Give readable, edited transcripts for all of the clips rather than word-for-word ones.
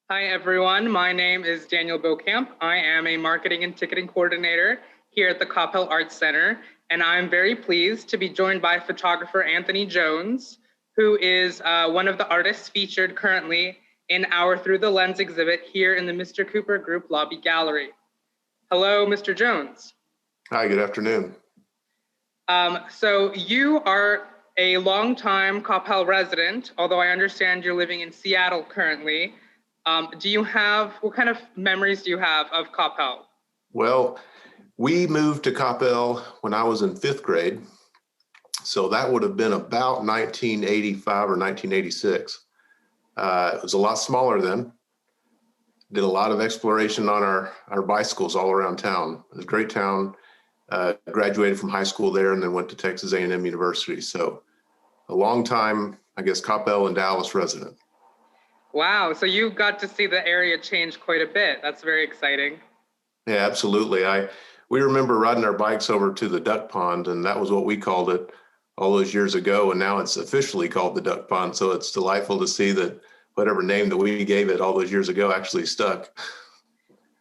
Hi, everyone. My name is Daniel Beauchamp. I am a marketing and ticketing coordinator here at the Coppell Arts Center, and I'm very pleased to be joined by photographer Anthony Jones, who is one of the artists featured currently in our Through the Lens exhibit here in the Mr. Cooper Group Lobby Gallery. Hello, Mr. Jones. Hi, good afternoon. So you are a longtime Coppell resident, although I understand you're living in Seattle currently. What kind of memories do you have of Coppell? Well, we moved to Coppell when I was in fifth grade. So that would have been about 1985 or 1986. It was a lot smaller then. Did a lot of exploration on our bicycles all around town. It was a great town. Graduated from high school there and then went to Texas A&M University. So a long time, I guess, Coppell and Dallas resident. Wow, so you got to see the area change quite a bit. That's very exciting. Yeah, absolutely. We remember riding our bikes over to the duck pond, and that was what we called it all those years ago. And now it's officially called the duck pond. So it's delightful to see that whatever name that we gave it all those years ago actually stuck.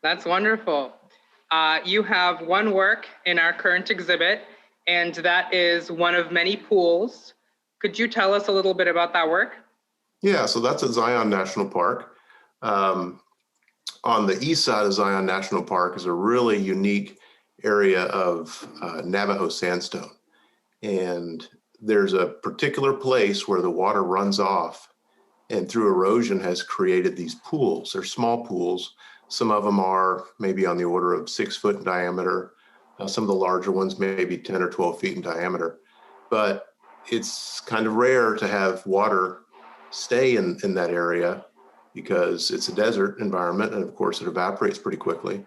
That's wonderful. You have one work in our current exhibit, and that is one of many pools. Could you tell us a little bit about that work? Yeah, so that's at Zion National Park. On the east side of Zion National Park is a really unique area of Navajo sandstone. And there's a particular place where the water runs off and through erosion has created these pools. They're small pools. Some of them are maybe on the order of 6 foot in diameter. Some of the larger ones maybe 10 or 12 feet in diameter. But it's kind of rare to have water stay in that area because it's a desert environment, and of course it evaporates pretty quickly.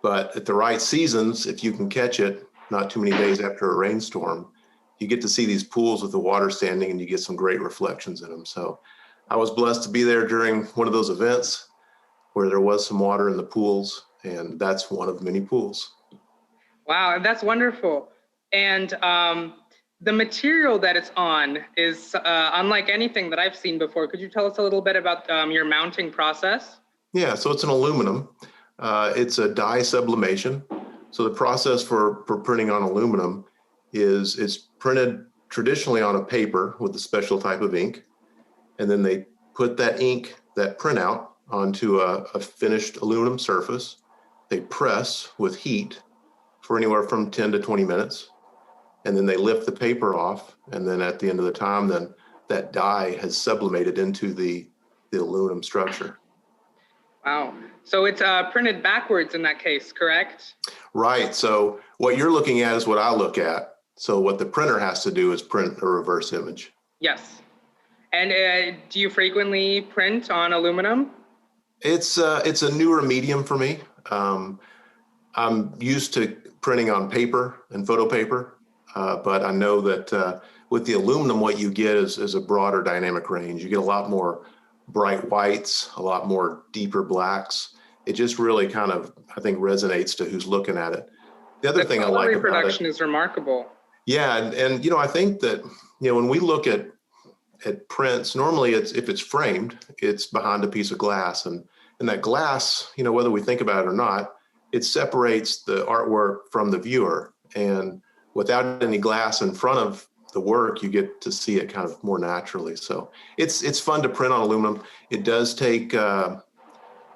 But at the right seasons, if you can catch it, not too many days after a rainstorm, you get to see these pools with the water standing and you get some great reflections in them. So I was blessed to be there during one of those events where there was some water in the pools, and that's one of many pools. Wow, that's wonderful. And the material that it's on is unlike anything that I've seen before. Could you tell us a little bit about your mounting process? Yeah, so it's an aluminum. It's a dye sublimation. So the process for printing on aluminum is it's printed traditionally on a paper with a special type of ink. And then they put that ink, that printout, onto a finished aluminum surface. They press with heat for anywhere from 10 to 20 minutes. And then they lift the paper off. And then at the end of the time, then that dye has sublimated into the aluminum structure. Wow. So it's printed backwards in that case, correct? Right. So what you're looking at is what I look at. So what the printer has to do is print a reverse image. Yes. And do you frequently print on aluminum? It's a newer medium for me. I'm used to printing on paper and photo paper, but I know that with the aluminum, what you get is a broader dynamic range. You get a lot more bright whites, a lot more deeper blacks. It just really kind of, I think, resonates to who's looking at it. The other thing I like about it, reproduction is remarkable. Yeah, and I think that when we look at prints, normally if it's framed, it's behind a piece of glass, and that glass, whether we think about it or not, it separates the artwork from the viewer. And without any glass in front of the work, you get to see it kind of more naturally. So it's fun to print on aluminum. It does take a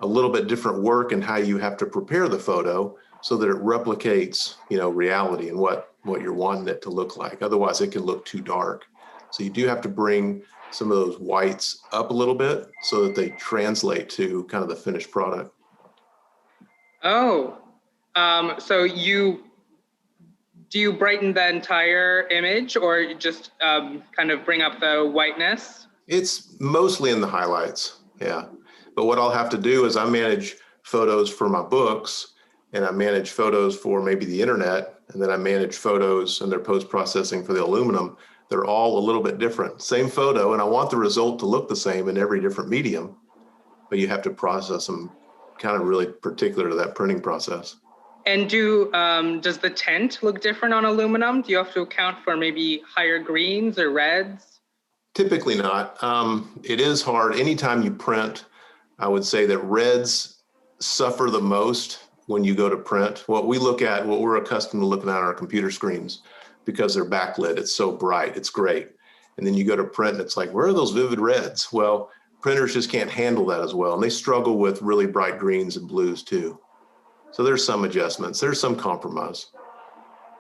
little bit different work in how you have to prepare the photo so that it replicates, reality and what you're wanting it to look like. Otherwise, it can look too dark. So you do have to bring some of those whites up a little bit so that they translate to kind of the finished product. Oh, so do you brighten the entire image or just kind of bring up the whiteness? It's mostly in the highlights, yeah. But what I'll have to do is I manage photos for my books, and I manage photos for maybe the internet, and then I manage photos and their post-processing for the aluminum. They're all a little bit different. Same photo, and I want the result to look the same in every different medium, but you have to process them kind of really particular to that printing process. And does the tint look different on aluminum? Do you have to account for maybe higher greens or reds? Typically not. It is hard. Anytime you print I would say that reds suffer the most when you go to print. What we're accustomed to looking at on our computer screens, because they're backlit, it's so bright, it's great. And then you go to print and it's like, where are those vivid reds? Well, printers just can't handle that as well. And they struggle with really bright greens and blues too. So there's some adjustments, there's some compromise.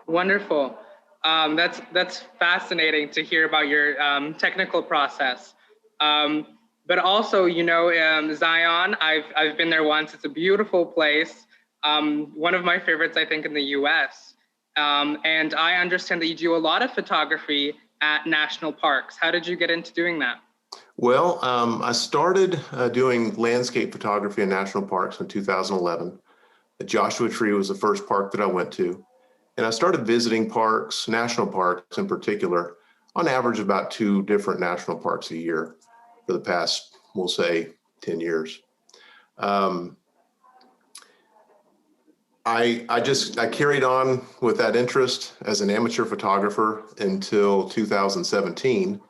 Wonderful. That's fascinating to hear about your technical process. But also, Zion, I've been there once. It's a beautiful place. One of my favorites, I think, in the US. And I understand that you do a lot of photography at national parks. How did you get into doing that? Well, I started doing landscape photography in national parks in 2011. The Joshua Tree was the first park that I went to. And I started visiting parks, national parks in particular, on average about 2 different national parks a year for the past, we'll say, 10 years. I carried on with that interest as an amateur photographer until 2017.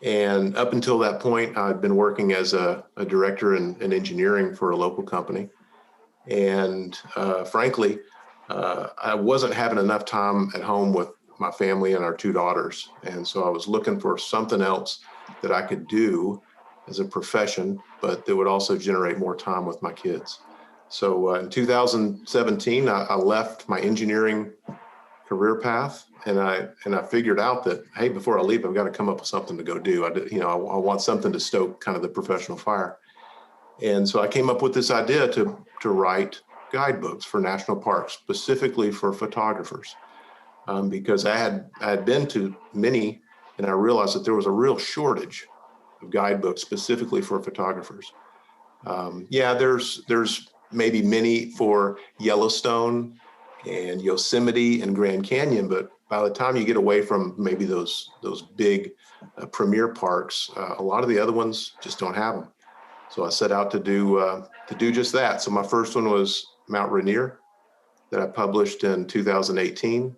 And up until that point, I'd been working as a director in engineering for a local company. And frankly, I wasn't having enough time at home with my family and our 2 daughters. And so I was looking for something else that I could do as a profession, but that would also generate more time with my kids. So in 2017, I left my engineering career path, and I figured out that, hey, before I leave, I've got to come up with something to go do. I want something to stoke kind of the professional fire. And so I came up with this idea to write guidebooks for national parks, specifically for photographers, because I had been to many, and I realized that there was a real shortage of guidebooks specifically for photographers. There's maybe many for Yellowstone and Yosemite and Grand Canyon, but by the time you get away from maybe those big premier parks, a lot of the other ones just don't have them. So I set out to do just that. So my first one was Mount Rainier, that I published in 2018.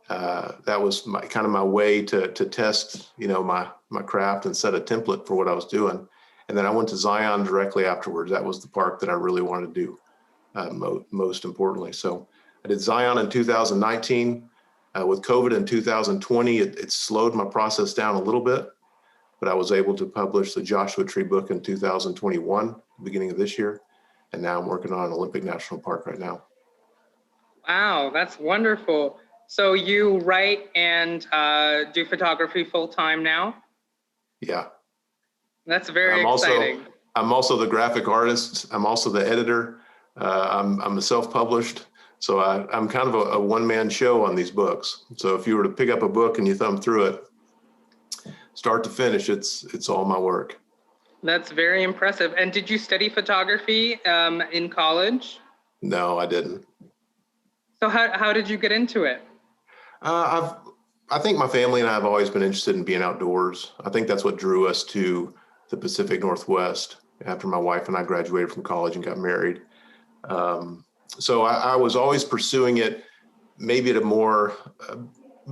That was my way to test, my craft and set a template for what I was doing. And then I went to Zion directly afterwards. That was the park that I really wanted to do most importantly. So I did Zion in 2019. With COVID in 2020, it slowed my process down a little bit, but I was able to publish the Joshua Tree book in 2021, beginning of this year. And now I'm working on Olympic National Park right now. Wow, that's wonderful. So you write and do photography full time now? Yeah. That's very exciting. I'm also the graphic artist. I'm also the editor. I'm a self-published. So I'm kind of a one-man show on these books. So if you were to pick up a book and you thumb through it, start to finish, it's all my work. That's very impressive. And did you study photography in college? No, I didn't. So how did you get into it? I think my family and I have always been interested in being outdoors. I think that's what drew us to the Pacific Northwest after my wife and I graduated from college and got married. So I was always pursuing it, maybe at a more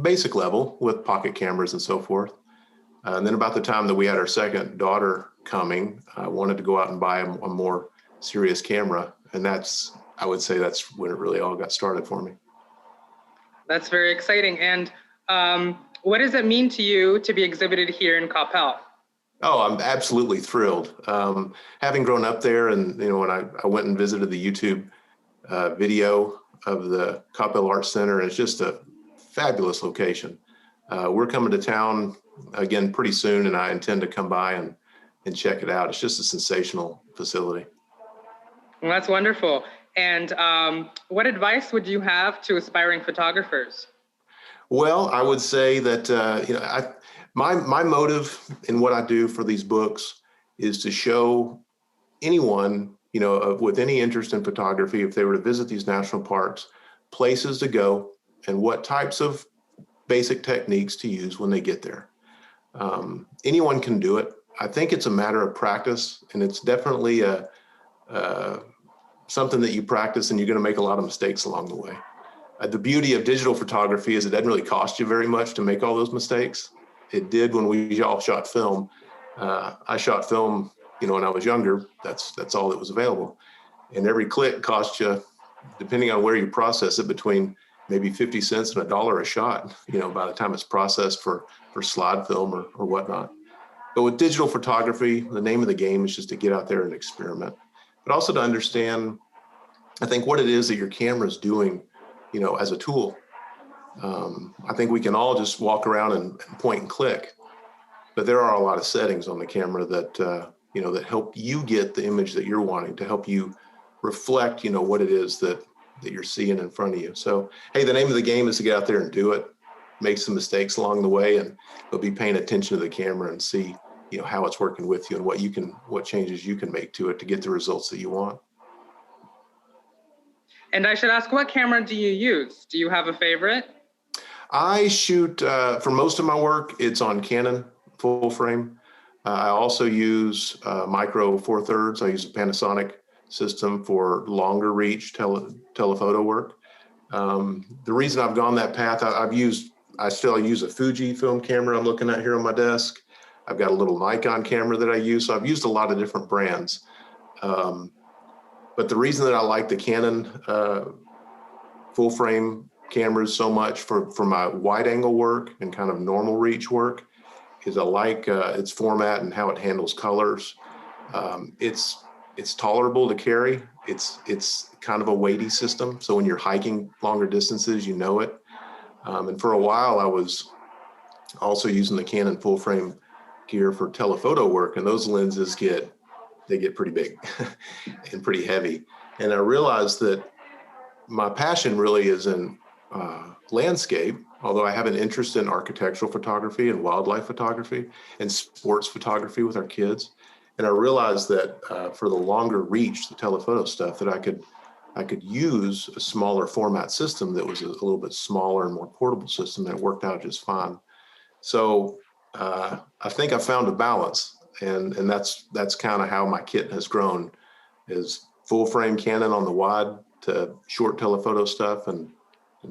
basic level with pocket cameras and so forth. And then about the time that we had our second daughter coming, I wanted to go out and buy a more serious camera. And I would say that's when it really all got started for me. That's very exciting. And what does it mean to you to be exhibited here in Coppell? Oh, I'm absolutely thrilled. Having grown up there, and when I went and visited the YouTube video of the Coppell Arts Center, it's just a fabulous location. We're coming to town again pretty soon, and I intend to come by and check it out. It's just a sensational facility. Well, that's wonderful. And what advice would you have to aspiring photographers? Well, I would say that my motive in what I do for these books is to show anyone with any interest in photography, if they were to visit these national parks, places to go and what types of basic techniques to use when they get there. Anyone can do it. I think it's a matter of practice, and it's definitely something that you practice, and you're going to make a lot of mistakes along the way. The beauty of digital photography is it doesn't really cost you very much to make all those mistakes. It did when we all shot film. I shot film when I was younger, that's all that was available. And every click cost you, depending on where you process it, between maybe 50 cents and $1 a shot, by the time it's processed for slide film or whatnot. But with digital photography, the name of the game is just to get out there and experiment, but also to understand, I think, what it is that your camera is doing, as a tool. I think we can all just walk around and point and click, but there are a lot of settings on the camera that, that help you get the image that you're wanting, to help you reflect, what it is that you're seeing in front of you. So, hey, the name of the game is to get out there and do it, make some mistakes along the way, and you'll be paying attention to the camera and see, how it's working with you and what changes you can make to it to get the results that you want. And I should ask, what camera do you use? Do you have a favorite? I shoot, for most of my work, it's on Canon full frame. I also use micro four thirds. I use a Panasonic system for longer reach telephoto work. The reason I've gone that path, I still use a Fuji film camera I'm looking at here on my desk. I've got a little Nikon camera that I use. So I've used a lot of different brands. But the reason that I like the Canon full frame cameras so much for my wide angle work and kind of normal reach work is I like its format and how it handles colors. It's tolerable to carry. It's kind of a weighty system. So when you're hiking longer distances, you know it. And for a while, I was also using the Canon full frame gear for telephoto work, and those lenses get pretty big and pretty heavy. And I realized that my passion really is in landscape, although I have an interest in architectural photography and wildlife photography and sports photography with our kids. And I realized that for the longer reach, the telephoto stuff, that I could use a smaller format system that was a little bit smaller and more portable system that worked out just fine. So I think I found a balance, and that's kind of how my kit has grown, is full frame Canon on the wide to short telephoto stuff, and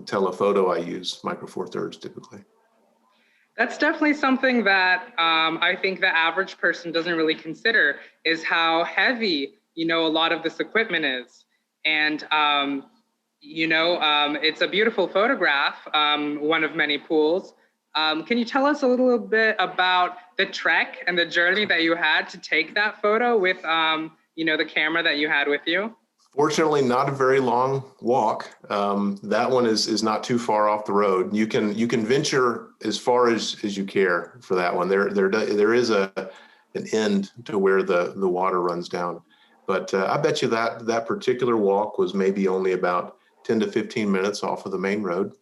telephoto I use micro four thirds typically. That's definitely something that I think the average person doesn't really consider, is how heavy, a lot of this equipment is. And, it's a beautiful photograph, one of many pools. Can you tell us a little bit about the trek and the journey that you had to take that photo with, the camera that you had with you? Fortunately, not a very long walk. That one is not too far off the road. You can venture as far as you care for that one. There is an end to where the water runs down. But I bet you that particular walk was maybe only about 10 to 15 minutes off of the main road.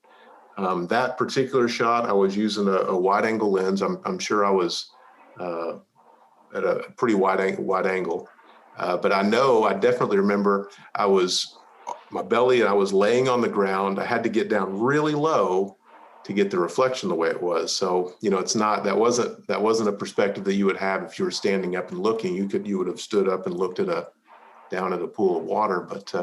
That particular shot, I was using a wide angle lens. I'm sure I was at a pretty wide angle. But I definitely remember my belly, and I was laying on the ground. I had to get down really low to get the reflection the way it was. So, that wasn't a perspective that you would have if you were standing up and looking. You would have stood up and looked down at a pool of water, but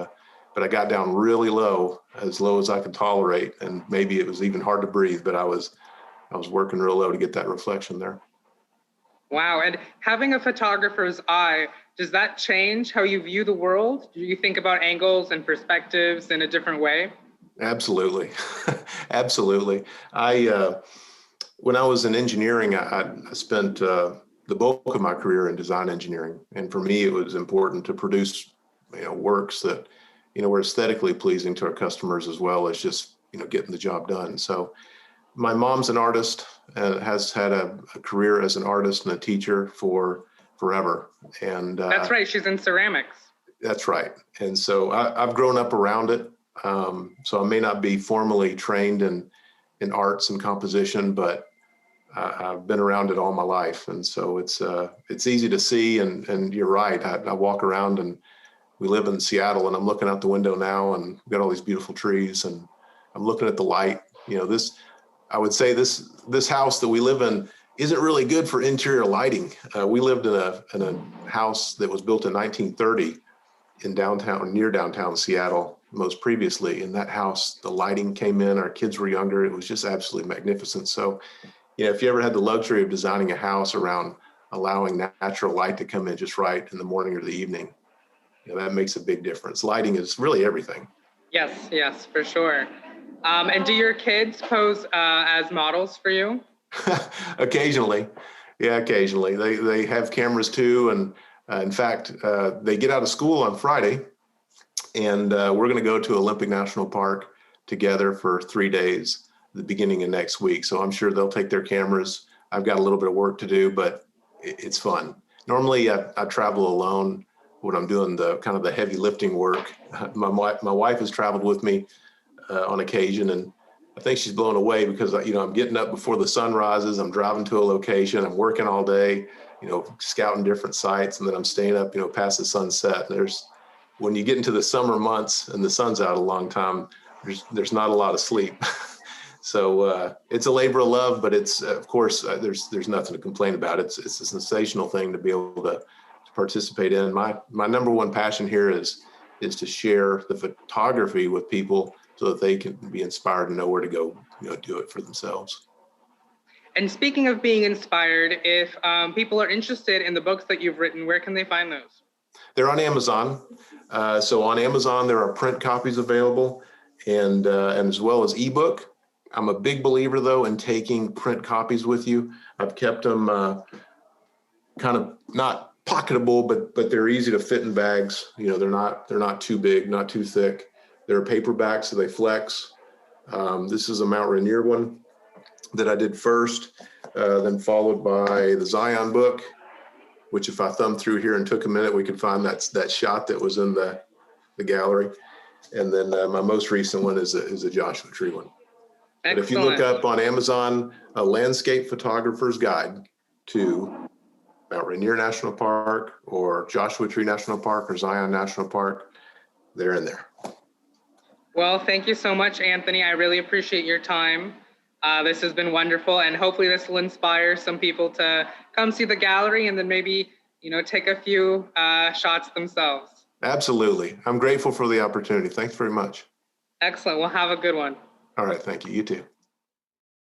I got down really low as I could tolerate. And maybe it was even hard to breathe, but I was working real low to get that reflection there. Wow. And having a photographer's eye, does that change how you view the world? Do you think about angles and perspectives in a different way? Absolutely. Absolutely. When I was in engineering, I spent the bulk of my career in design engineering. And for me, it was important to produce, works that, were aesthetically pleasing to our customers, as well as just, getting the job done. So my mom's an artist and has had a career as an artist and a teacher for forever. And that's right. She's in ceramics. That's right. And so I've grown up around it. So I may not be formally trained in arts and composition, but I've been around it all my life. And so it's easy to see. And you're right. I walk around, and we live in Seattle, and I'm looking out the window now, and we've got all these beautiful trees, and I'm looking at the light. I would say this house that we live in isn't really good for interior lighting. We lived in a house that was built in 1930 near downtown Seattle, most previously. In that house, the lighting came in, our kids were younger. It was just absolutely magnificent. So, if you ever had the luxury of designing a house around allowing natural light to come in just right in the morning or the evening. That makes a big difference. Lighting is really everything. Yes, yes, for sure. And do your kids pose as models for you? Occasionally. Yeah, occasionally. They have cameras too. And in fact, they get out of school on Friday, and we're going to go to Olympic National Park together for 3 days, the beginning of next week. So I'm sure they'll take their cameras. I've got a little bit of work to do, but it's fun. Normally I travel alone when I'm doing the kind of the heavy lifting work. My wife has traveled with me on occasion, and I think she's blown away because I'm getting up before the sun rises. I'm driving to a location. I'm working all day, scouting different sites, and then I'm staying up, past the sunset. And when you get into the summer months and the sun's out a long time, there's not a lot of sleep. So it's a labor of love, but it's of course there's nothing to complain about. It's a sensational thing to be able to participate in. My number one passion here is to share the photography with people so that they can be inspired and know where to go, do it for themselves. And speaking of being inspired, if people are interested in the books that you've written, where can they find those? They're on Amazon. So on Amazon, there are print copies available and as well as ebook. I'm a big believer, though, in taking print copies with you. I've kept them kind of not pocketable, but they're easy to fit in bags. They're not too big, not too thick. They're paperback, so they flex. This is a Mount Rainier one that I did first, then followed by the Zion book, which if I thumbed through here and took a minute, we could find that shot that was in the gallery. And then my most recent one is a Joshua Tree one. Excellent. But if you look up on Amazon, a landscape photographer's guide to Mount Rainier National Park or Joshua Tree National Park or Zion National Park, they're in there. Well, thank you so much, Anthony. I really appreciate your time. This has been wonderful, and hopefully this will inspire some people to come see the gallery and then maybe, take a few shots themselves. Absolutely. I'm grateful for the opportunity. Thanks very much. Excellent. Well, have a good one. All right. Thank you. You too.